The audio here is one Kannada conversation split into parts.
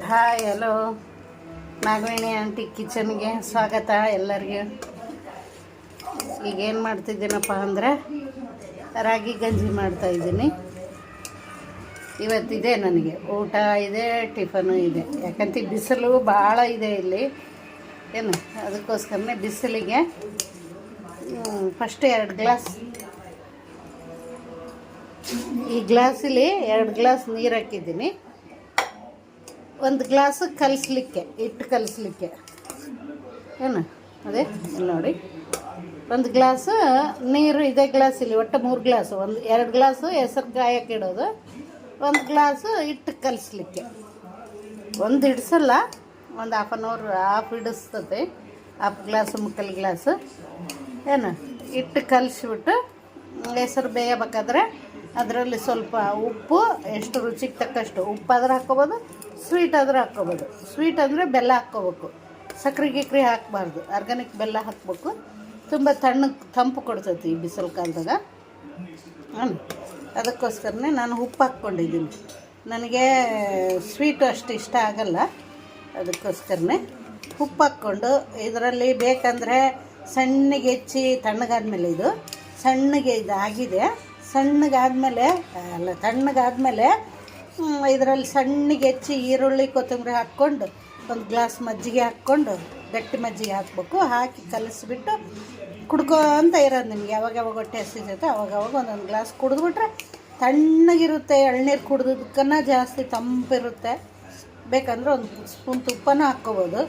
ಹಾಯ್ ಹಲೋ ನಾಗವೇಣಿ ಆಂಟಿ ಕಿಚನ್ಗೆ ಸ್ವಾಗತ ಎಲ್ಲರಿಗೂ. ಈಗೇನು ಮಾಡ್ತಿದ್ದೀನಪ್ಪ ಅಂದರೆ ರಾಗಿ ಗಂಜಿ ಮಾಡ್ತಾಯಿದ್ದೀನಿ. ಇವತ್ತಿದೆ ನನಗೆ ಊಟ ಇದೆ, ಟಿಫನು ಇದೆ. ಯಾಕಂತ ಬಿಸಿಲು ಭಾಳ ಇದೆ ಇಲ್ಲಿ, ಏನು ಅದಕ್ಕೋಸ್ಕರನೇ ಬಿಸಿಲಿಗೆ ಫಸ್ಟ್ 2 ಗ್ಲಾಸ್, ಈ ಗ್ಲಾಸಲ್ಲಿ 2 ಗ್ಲಾಸ್ ನೀರು ಹಾಕಿದ್ದೀನಿ. 1 ಗ್ಲಾಸ್ ಕಲಿಸ್ಲಿಕ್ಕೆ, ಹಿಟ್ಟು ಕಲಿಸ್ಲಿಕ್ಕೆ, ಏನು ಅದೇ ಇಲ್ಲಿ ನೋಡಿ. 1 ಗ್ಲಾಸ್ ನೀರು ಇದೇ ಗ್ಲಾಸಲ್ಲಿ, ಒಟ್ಟು 3 ಗ್ಲಾಸು. 2 ಗ್ಲಾಸು ಹೆಸರು ಕಾಯಕ್ಕೆ ಇಡೋದು, 1 ಗ್ಲಾಸು ಹಿಟ್ಟು ಕಲಿಸ್ಲಿಕ್ಕೆ. ಒಂದು ಹಿಡಿಸಲ್ಲ, ಒಂದು ಹಾಫ್ ಹಿಡಿಸ್ತದೆ. ಹಾಫ್ ಗ್ಲಾಸು ಮುಕ್ಕಾಲು ಗ್ಲಾಸು ಏನು ಹಿಟ್ಟು ಕಲಿಸ್ಬಿಟ್ಟು ಹೆಸರು ಬೇಯಬೇಕಾದ್ರೆ ಅದರಲ್ಲಿ ಸ್ವಲ್ಪ ಉಪ್ಪು, ಎಷ್ಟು ರುಚಿಗೆ ತಕ್ಕಷ್ಟು ಉಪ್ಪಾದ್ರೆ ಹಾಕ್ಕೊಬೋದು, ಸ್ವೀಟ್ ಆದ್ರೆ ಹಾಕ್ಕೊಬೋದು. ಸ್ವೀಟ್ ಅಂದರೆ ಬೆಲ್ಲ ಹಾಕ್ಕೋಬೇಕು, ಸಕ್ಕರೆ ಗಿಕ್ರೆ ಹಾಕಬಾರ್ದು, ಆರ್ಗ್ಯಾನಿಕ್ ಬೆಲ್ಲ ಹಾಕಬೇಕು. ತುಂಬ ತಂಪು ಕೊಡ್ತೈತಿ ಈ ಬಿಸಿಲು ಕಾಲದಾಗ. ಅದಕ್ಕೋಸ್ಕರನೇ ನಾನು ಉಪ್ಪು ಹಾಕ್ಕೊಂಡಿದ್ದೀನಿ. ನನಗೆ ಸ್ವೀಟು ಅಷ್ಟು ಇಷ್ಟ ಆಗಲ್ಲ, ಅದಕ್ಕೋಸ್ಕರನೇ ಉಪ್ಪು ಹಾಕ್ಕೊಂಡು ಇದರಲ್ಲಿ ಬೇಕಂದರೆ ಸಣ್ಣಗೆ ಹೆಚ್ಚಿ ತಣ್ಣಗಾದ್ಮೇಲೆ, ಇದು ಸಣ್ಣಗೆ ಇದು ಆಗಿದೆ, ತಣ್ಣಗಾದ್ಮೇಲೆ ಇದರಲ್ಲಿ ಸಣ್ಣಗೆ ಹೆಚ್ಚಿ ಈರುಳ್ಳಿ ಕೊತ್ತಂಬರಿ ಹಾಕ್ಕೊಂಡು 1 ಗ್ಲಾಸ್ ಮಜ್ಜಿಗೆ ಹಾಕ್ಕೊಂಡು, ಗಟ್ಟಿ ಮಜ್ಜಿಗೆ ಹಾಕಬೇಕು. ಹಾಕಿ ಕಲಿಸ್ಬಿಟ್ಟು ಕುಡ್ಕೋಂತ ಇರೋದು. ನಿಮ್ಗೆ ಯಾವಾಗ ಹೊಟ್ಟೆ ಹಸಿತೈತೆ ಅವಾಗವಾಗ 1 ಗ್ಲಾಸ್ ಕುಡಿದ್ಬಿಟ್ರೆ ತಣ್ಣಗಿರುತ್ತೆ. ಎಳ್ನೀರು ಕುಡ್ದಕ್ಕನ್ನ ಜಾಸ್ತಿ ತಂಪಿರುತ್ತೆ. ಬೇಕಂದ್ರೆ 1 ಸ್ಪೂನ್ ತುಪ್ಪನೂ ಹಾಕ್ಕೊಬೋದು.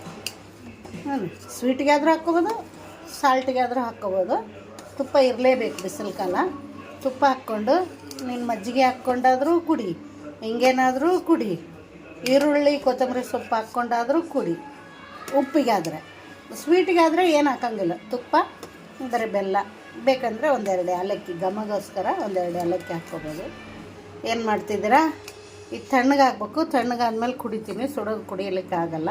ಸ್ವೀಟಿಗೆ ಆದರೂ ಹಾಕ್ಕೊಬೋದು, ಸಾಲ್ಟಿಗೆ ಆದರೂ ಹಾಕ್ಕೊಬೋದು. ತುಪ್ಪ ಇರಲೇಬೇಕು ಬಿಸಿಲು ಕಾಲ. ತುಪ್ಪ ಹಾಕ್ಕೊಂಡು ನೀನು ಮಜ್ಜಿಗೆ ಹಾಕ್ಕೊಂಡಾದರೂ ಕುಡಿ, ಹಿಂಗೇನಾದರೂ ಕುಡಿ. ಈರುಳ್ಳಿ ಕೊತ್ತಂಬರಿ ಸೊಪ್ಪು ಹಾಕ್ಕೊಂಡಾದರೂ ಕುಡಿ. ಉಪ್ಪಿಗಾದರೆ, ಸ್ವೀಟಿಗಾದರೆ ಏನು ಹಾಕೋಂಗಿಲ್ಲ, ತುಪ್ಪ ಅಂದರೆ ಬೆಲ್ಲ. ಬೇಕಂದರೆ 1-2 ಏಲಕ್ಕಿ, ಘಮಗೋಸ್ಕರ 1-2 ಏಲಕ್ಕಿ ಹಾಕ್ಕೊಬೋದು. ಏನು ಮಾಡ್ತಿದ್ದೀರಾ? ಈಗ ತಣ್ಣಗಾಗಬೇಕು. ತಣ್ಣಗಾದ್ಮೇಲೆ ಕುಡಿತೀನಿ, ಸುಡೋದು ಕುಡಿಯಲಿಕ್ಕೆ ಆಗಲ್ಲ.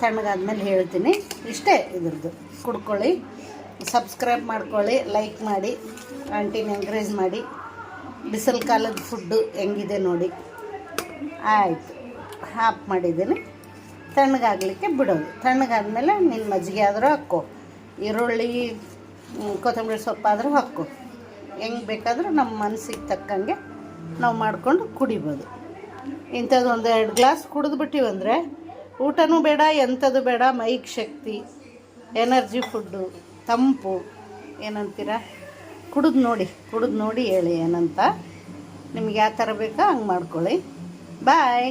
ತಣ್ಣಗಾದ್ಮೇಲೆ ಹೇಳ್ತೀನಿ. ಇಷ್ಟೇ ಇದ್ರದ್ದು. ಕುಡ್ಕೊಳ್ಳಿ, ಸಬ್ಸ್ಕ್ರೈಬ್ ಮಾಡ್ಕೊಳ್ಳಿ, ಲೈಕ್ ಮಾಡಿ, ಆಂಟಿನ ಎಂಕರೇಜ್ ಮಾಡಿ. ಬಿಸಿಲು ಕಾಲದ ಫುಡ್ಡು ಹೆಂಗಿದೆ ನೋಡಿ. ಆಯಿತು, ಆಫ್ ಮಾಡಿದ್ದೀನಿ. ತಣ್ಣಗಾಗಲಿಕ್ಕೆ ಬಿಡೋದು. ತಣ್ಣಗಾದ್ಮೇಲೆ ನೀನು ಮಜ್ಜಿಗೆ ಆದರೂ ಹಾಕ್ಕೋ, ಈರುಳ್ಳಿ ಕೊತ್ತಂಬರಿ ಸೊಪ್ಪಾದರೂ ಹಾಕ್ಕೋ. ಹೆಂಗೆ ಬೇಕಾದರೂ ನಮ್ಮ ಮನಸ್ಸಿಗೆ ತಕ್ಕಂಗೆ ನಾವು ಮಾಡ್ಕೊಂಡು ಕುಡಿಬೋದು. ಇಂಥದ್ದು 1-2 ಗ್ಲಾಸ್ ಕುಡಿದ್ಬಿಟ್ಟಿವಂದರೆ ಊಟನೂ ಬೇಡ, ಎಂಥದ್ದು ಬೇಡ. ಮೈಗೆ ಶಕ್ತಿ, ಎನರ್ಜಿ ಫುಡ್ಡು, ತಂಪು. ಏನಂತೀರ? ಕುಡಿದು ನೋಡಿ ಹೇಳಿ ಏನಂತ. ನಿಮ್ಗೆ ಯಾವ ಥರ ಬೇಕೋ ಹಂಗೆ ಮಾಡ್ಕೊಳ್ಳಿ. ಬಾಯ್.